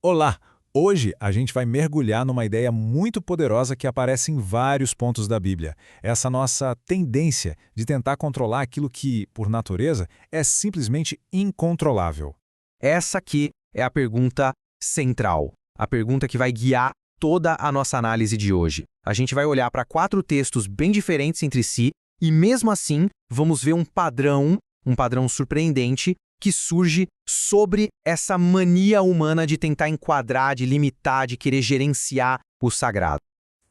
Olá! Hoje a gente vai mergulhar numa ideia muito poderosa que aparece em vários pontos da Bíblia. Essa nossa tendência de tentar controlar aquilo que, por natureza, é simplesmente incontrolável. Essa aqui é a pergunta central, a pergunta que vai guiar toda a nossa análise de hoje. A gente vai olhar para 4 textos bem diferentes entre si e, mesmo assim, vamos ver um padrão surpreendente que surge sobre essa mania humana de tentar enquadrar, de limitar, de querer gerenciar o sagrado.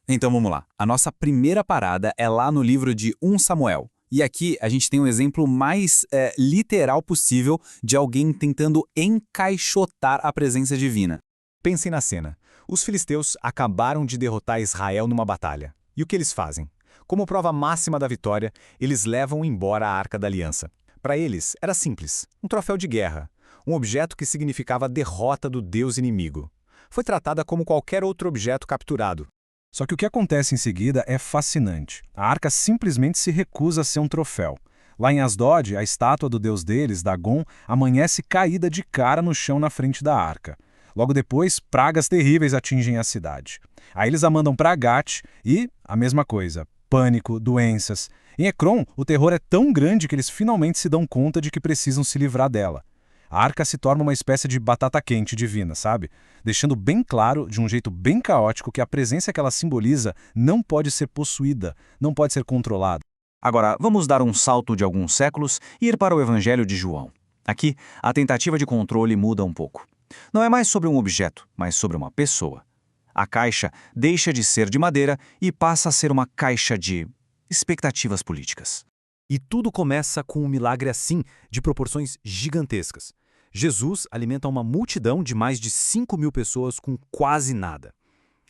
Então vamos lá. A nossa primeira parada é lá no livro de 1 Samuel. E aqui a gente tem um exemplo mais literal possível de alguém tentando encaixotar a presença divina. Pensem na cena. Os filisteus acabaram de derrotar Israel numa batalha. E o que eles fazem? Como prova máxima da vitória, eles levam embora a Arca da Aliança. Para eles, era simples, um troféu de guerra, um objeto que significava a derrota do Deus inimigo. Foi tratada como qualquer outro objeto capturado. Só que o que acontece em seguida é fascinante. A arca simplesmente se recusa a ser um troféu. Lá em Asdod, a estátua do deus deles, Dagon, amanhece caída de cara no chão na frente da arca. Logo depois, pragas terríveis atingem a cidade. Aí eles a mandam para Gat e, a mesma coisa, pânico, doenças. Em Ecrom, o terror é tão grande que eles finalmente se dão conta de que precisam se livrar dela. A arca se torna uma espécie de batata quente divina, sabe? Deixando bem claro, de um jeito bem caótico, que a presença que ela simboliza não pode ser possuída, não pode ser controlada. Agora, vamos dar um salto de alguns séculos e ir para o Evangelho de João. Aqui, a tentativa de controle muda um pouco. Não é mais sobre um objeto, mas sobre uma pessoa. A caixa deixa de ser de madeira e passa a ser uma caixa de expectativas políticas. E tudo começa com um milagre assim, de proporções gigantescas. Jesus alimenta uma multidão de mais de 5.000 pessoas com quase nada.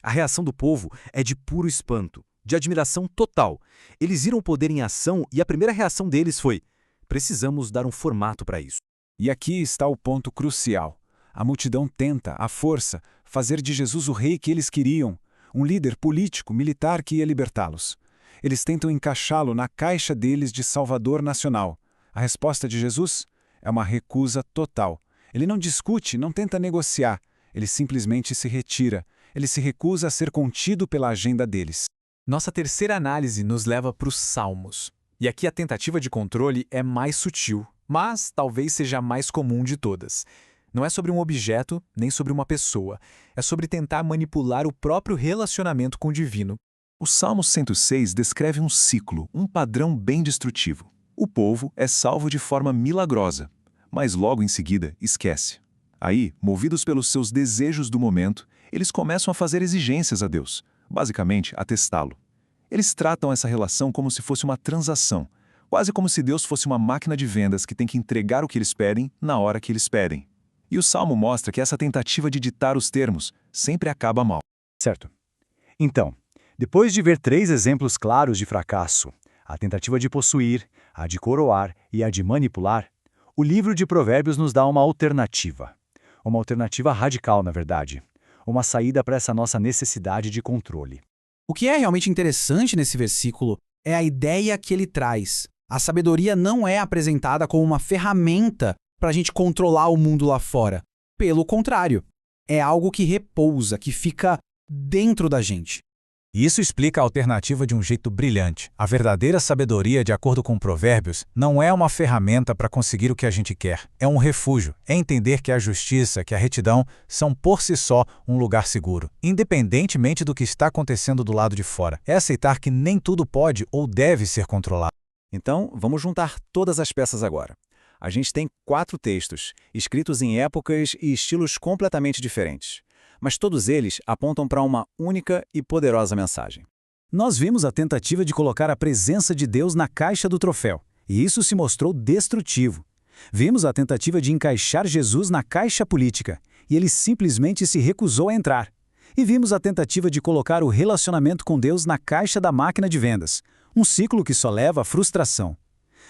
A reação do povo é de puro espanto, de admiração total. Eles viram o poder em ação e a primeira reação deles foi: precisamos dar um formato para isso. E aqui está o ponto crucial. A multidão tenta, à força, fazer de Jesus o rei que eles queriam, um líder político, militar que ia libertá-los. Eles tentam encaixá-lo na caixa deles de Salvador Nacional. A resposta de Jesus é uma recusa total. Ele não discute, não tenta negociar. Ele simplesmente se retira. Ele se recusa a ser contido pela agenda deles. Nossa terceira análise nos leva para os Salmos. E aqui a tentativa de controle é mais sutil, mas talvez seja a mais comum de todas. Não é sobre um objeto, nem sobre uma pessoa. É sobre tentar manipular o próprio relacionamento com o divino. O Salmo 106 descreve um ciclo, um padrão bem destrutivo. O povo é salvo de forma milagrosa, mas logo em seguida esquece. Aí, movidos pelos seus desejos do momento, eles começam a fazer exigências a Deus, basicamente a testá-lo. Eles tratam essa relação como se fosse uma transação, quase como se Deus fosse uma máquina de vendas que tem que entregar o que eles pedem na hora que eles pedem. E o Salmo mostra que essa tentativa de ditar os termos sempre acaba mal. Certo. Então, depois de ver 3 exemplos claros de fracasso, a tentativa de possuir, a de coroar e a de manipular, o livro de Provérbios nos dá uma alternativa. Uma alternativa radical, na verdade. Uma saída para essa nossa necessidade de controle. O que é realmente interessante nesse versículo é a ideia que ele traz. A sabedoria não é apresentada como uma ferramenta para a gente controlar o mundo lá fora. Pelo contrário, é algo que repousa, que fica dentro da gente. E isso explica a alternativa de um jeito brilhante. A verdadeira sabedoria, de acordo com Provérbios, não é uma ferramenta para conseguir o que a gente quer. É um refúgio. É entender que a justiça, que a retidão, são por si só um lugar seguro, independentemente do que está acontecendo do lado de fora. É aceitar que nem tudo pode ou deve ser controlado. Então, vamos juntar todas as peças agora. A gente tem 4 textos, escritos em épocas e estilos completamente diferentes. Mas todos eles apontam para uma única e poderosa mensagem. Nós vimos a tentativa de colocar a presença de Deus na caixa do troféu, e isso se mostrou destrutivo. Vimos a tentativa de encaixar Jesus na caixa política, e ele simplesmente se recusou a entrar. E vimos a tentativa de colocar o relacionamento com Deus na caixa da máquina de vendas, um ciclo que só leva à frustração.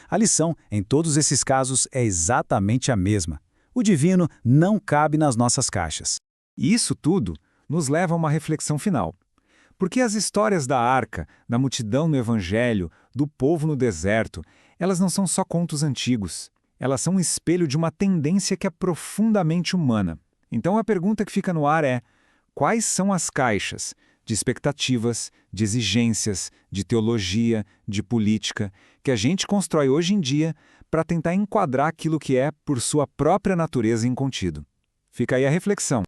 A lição, em todos esses casos, é exatamente a mesma. O divino não cabe nas nossas caixas. E isso tudo nos leva a uma reflexão final. Porque as histórias da arca, da multidão no Evangelho, do povo no deserto, elas não são só contos antigos. Elas são um espelho de uma tendência que é profundamente humana. Então a pergunta que fica no ar é: quais são as caixas de expectativas, de exigências, de teologia, de política, que a gente constrói hoje em dia para tentar enquadrar aquilo que é, por sua própria natureza, incontido? Fica aí a reflexão.